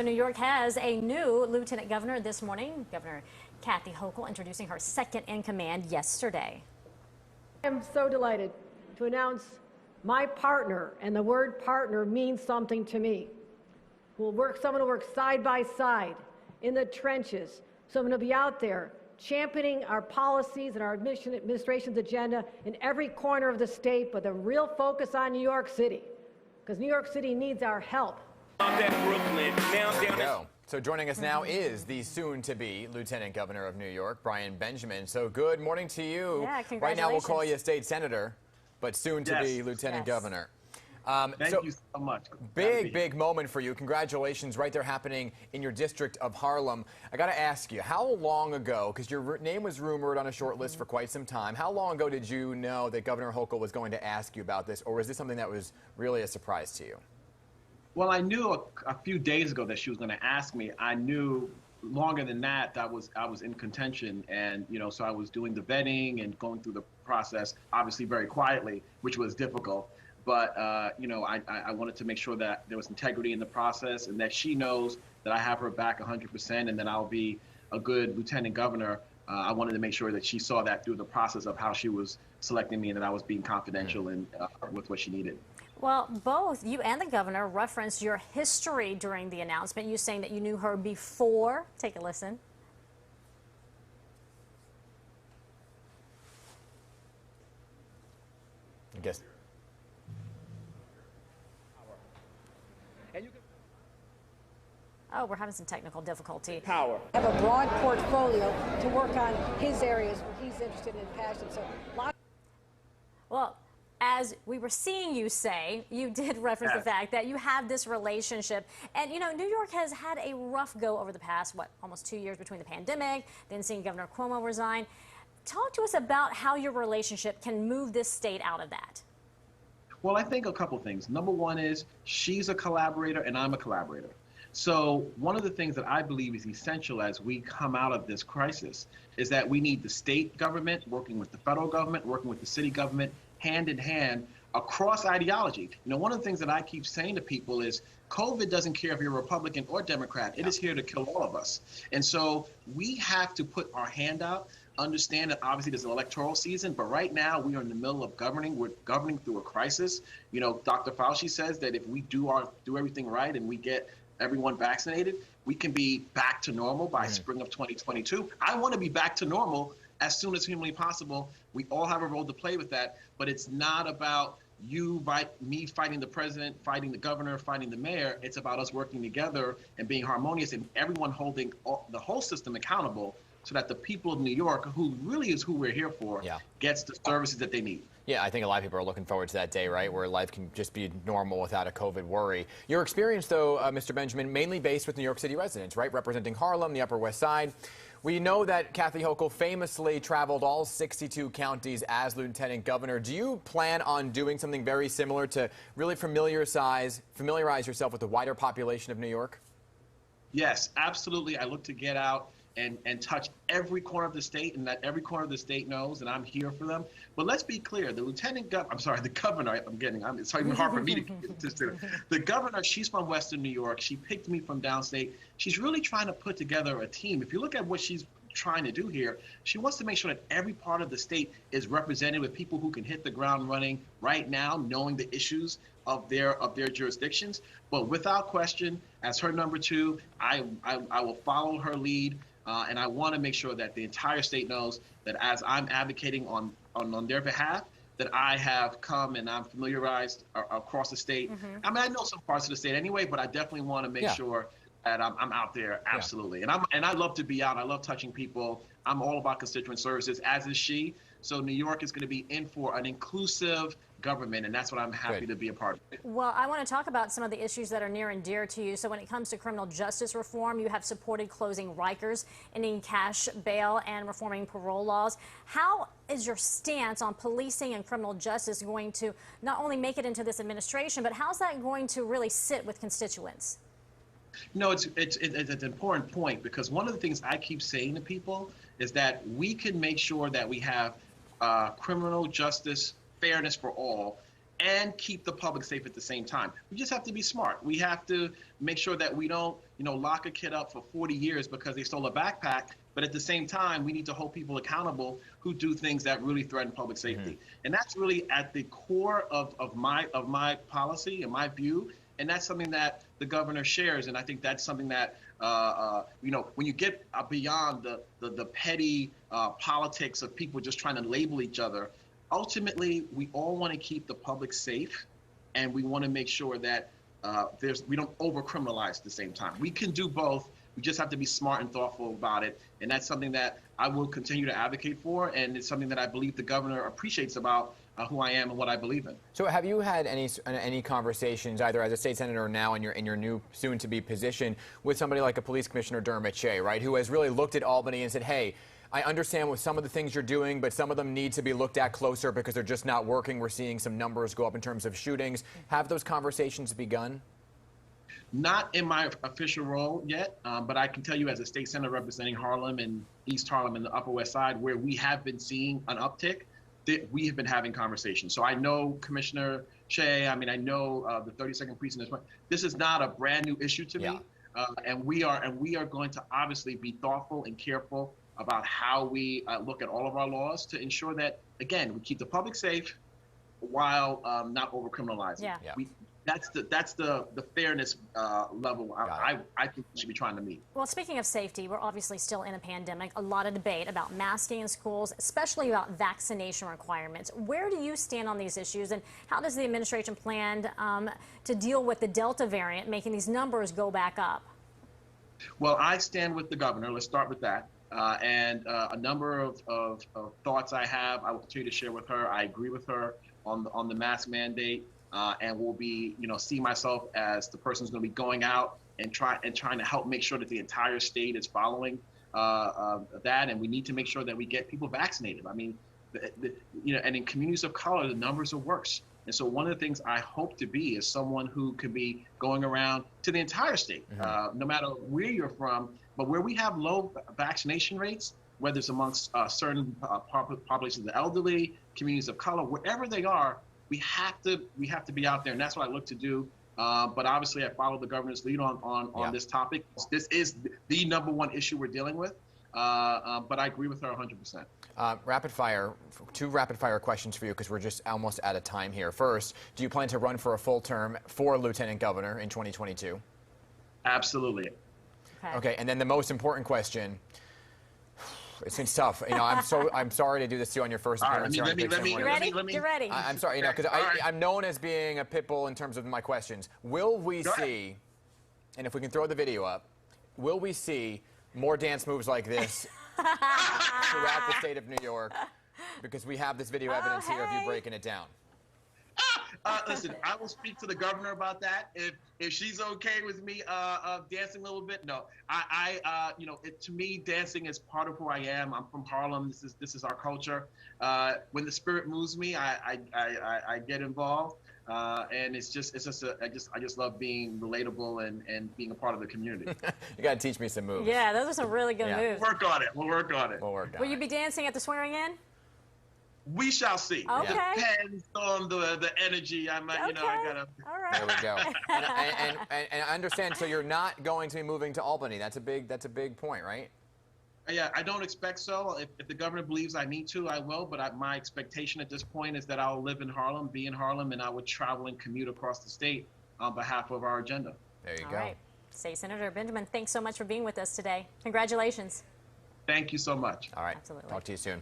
New York has a new lieutenant governor this morning. Governor Kathy Hochul introducing her second in command yesterday. I'm so delighted to announce my partner, and the word partner means something to me. Someone will work side by side in the trenches. Someone will be out there championing our policies and our administration's agenda in every corner of the state, but a real focus on New York City, because New York City needs our help. So joining us now is the soon-to-be Lieutenant Governor of New York, Brian Benjamin. So good morning to you. Yeah, congratulations. Right now we'll call you a state senator, but soon-to-be Lieutenant Governor. Thank you so much. Big moment for you. Congratulations right there happening in your district of Harlem. I got to ask you, how long ago, because your name was rumored on a short list for quite some time, how long ago did you know that Governor Hochul was going to ask you about this, or was this something that was really a surprise to you? Well, I knew a few days ago that she was going to ask me. I knew longer than that I was in contention, and so I was doing the vetting and going through the process, obviously very quietly, which was difficult. But I wanted to make sure that there was integrity in the process, and that she knows that I have her back 100%, and that I'll be a good lieutenant governor. I wanted to make sure that she saw that through the process of how she was selecting me, and that I was being confidential and with what she needed. Well, both you and the governor referenced your history during the announcement. You saying that you knew her before. Take a listen. I guess. Oh, we're having some technical difficulty. Have a broad portfolio to work on his areas where he's interested and passionate. So, Well, as we were seeing you say, you did reference the fact that you have this relationship. And, New York has had a rough go over the past, almost 2 years between the pandemic, then seeing Governor Cuomo resign. Talk to us about how your relationship can move this state out of that. Well, I think a couple things. Number one is she's a collaborator and I'm a collaborator. So one of the things that I believe is essential as we come out of this crisis is that we need the state government working with the federal government, working with the city government, hand in hand across ideology. One of the things that I keep saying to people is COVID doesn't care if you're Republican or Democrat. It is here to kill all of us. And so we have to put our hand out, understand that obviously there's an electoral season, but right now we are in the middle of governing. We're governing through a crisis. Dr. Fauci says that if we do everything right and we get everyone vaccinated, we can be back to normal by spring of 2022. I want to be back to normal as soon as humanly possible. We all have a role to play with that, but it's not about me fighting the president, fighting the governor, fighting the mayor. It's about us working together and being harmonious, and everyone holding the whole system accountable, so that the people of New York, who really is who we're here for, gets the services that they need. Yeah, I think a lot of people are looking forward to that day, right, where life can just be normal without a COVID worry. Your experience, though, Mr. Benjamin, mainly based with New York City residents, right, representing Harlem, the Upper West Side. We know that Kathy Hochul famously traveled all 62 counties as lieutenant governor. Do you plan on doing something very similar to really familiarize yourself with the wider population of New York? Yes, absolutely. I look to get out and touch every corner of the state, and that every corner of the state knows that I'm here for them. But let's be clear, the governor, it's even hard for me to get this to. The governor, she's from Western New York. She picked me from downstate. She's really trying to put together a team. If you look at what she's trying to do here, she wants to make sure that every part of the state is represented with people who can hit the ground running right now, knowing the issues of their jurisdictions. But without question, as her number two, I will follow her lead. And I want to make sure that the entire state knows that as I'm advocating on their behalf, that I have come and I'm familiarized across the state. I mean, I know some parts of the state anyway, but I definitely want to make sure that I'm out there, absolutely. And I love to be out. I love touching people. I'm all about constituent services, as is she. So New York is going to be in for an inclusive government, and that's what I'm happy to be a part of. Well, I want to talk about some of the issues that are near and dear to you. So when it comes to criminal justice reform, you have supported closing Rikers, ending cash bail, and reforming parole laws. How is your stance on policing and criminal justice going to not only make it into this administration, but how's that going to really sit with constituents? It's an important point, because one of the things I keep saying to people is that we can make sure that we have criminal justice fairness for all and keep the public safe at the same time. We just have to be smart. We have to make sure that we don't, lock a kid up for 40 years because they stole a backpack. But at the same time, we need to hold people accountable who do things that really threaten public safety. Mm-hmm. And that's really at the core of my policy and my view. And that's something that the governor shares. And I think that's something that, when you get beyond the petty politics of people just trying to label each other, ultimately, we all want to keep the public safe, and we want to make sure that we don't over-criminalize at the same time. We can do both. We just have to be smart and thoughtful about it, and that's something that I will continue to advocate for, and it's something that I believe the governor appreciates about who I am and what I believe in. So, have you had any conversations, either as a state senator or now in your new soon-to-be position, with somebody like a police commissioner, Dermot Shea, right, who has really looked at Albany and said, hey, I understand with some of the things you're doing, but some of them need to be looked at closer because they're just not working. We're seeing some numbers go up in terms of shootings. Have those conversations begun? Not in my official role yet, but I can tell you as a state senator representing Harlem and East Harlem and the Upper West Side, where we have been seeing an uptick, that we have been having conversations. So I know Commissioner Shea, I know the 32nd precinct. This is not a brand new issue to me. And we are going to obviously be thoughtful and careful about how we look at all of our laws to ensure that, again, we keep the public safe while not over-criminalizing. Yeah. That's the fairness level I think we should be trying to meet. Well, speaking of safety, we're obviously still in a pandemic. A lot of debate about masking in schools, especially about vaccination requirements. Where do you stand on these issues, and how does the administration plan to deal with the Delta variant, making these numbers go back up? Well, I stand with the governor. Let's start with that. And a number of thoughts I have, I will continue to share with her. I agree with her on the mask mandate, and will be, see myself as the person who's going to be going out and trying to help make sure that the entire state is following that. And we need to make sure that we get people vaccinated. And in communities of color, the numbers are worse. And so one of the things I hope to be is someone who could be going around to the entire state, no matter where you're from, but where we have low vaccination rates, whether it's amongst certain populations of the elderly, communities of color, wherever they are, we have to be out there, and that's what I look to do. But obviously, I follow the governor's lead on this topic. This is the number one issue we're dealing with. But I agree with her 100%. Rapid fire, two rapid fire questions for you because we're just almost out of time here. First, do you plan to run for a full term for lieutenant governor in 2022? Absolutely. Okay, and then the most important question. It seems tough. I'm sorry to do this to you on your first appearance here on Big Sam Morning. Get ready. I'm sorry, because I'm known as being a pit bull in terms of my questions. Will we see, and if we can throw the video up, will we see more dance moves like this throughout the state of New York? Because we have this video evidence here of you breaking it down. Listen, I will speak to the governor about that. If she's okay with me dancing a little bit, no. To me, dancing is part of who I am. I'm from Harlem. This is our culture. When the spirit moves me, I get involved. And I just love being relatable and being a part of the community. You got to teach me some moves. Yeah, those are some really good moves. We'll work on it. We'll work on it. Will you be dancing at the swearing in? We shall see. Okay. It depends on the energy. I gotta. All right. There we go. and I understand. So you're not going to be moving to Albany. That's a big point, right? Yeah, I don't expect so. If the governor believes I need to, I will. But my expectation at this point is that I'll live in Harlem, be in Harlem, and I would travel and commute across the state on behalf of our agenda. There you All go. right. State Senator Benjamin, thanks so much for being with us today. Congratulations. Thank you so much. All right. Absolutely. Talk to you soon.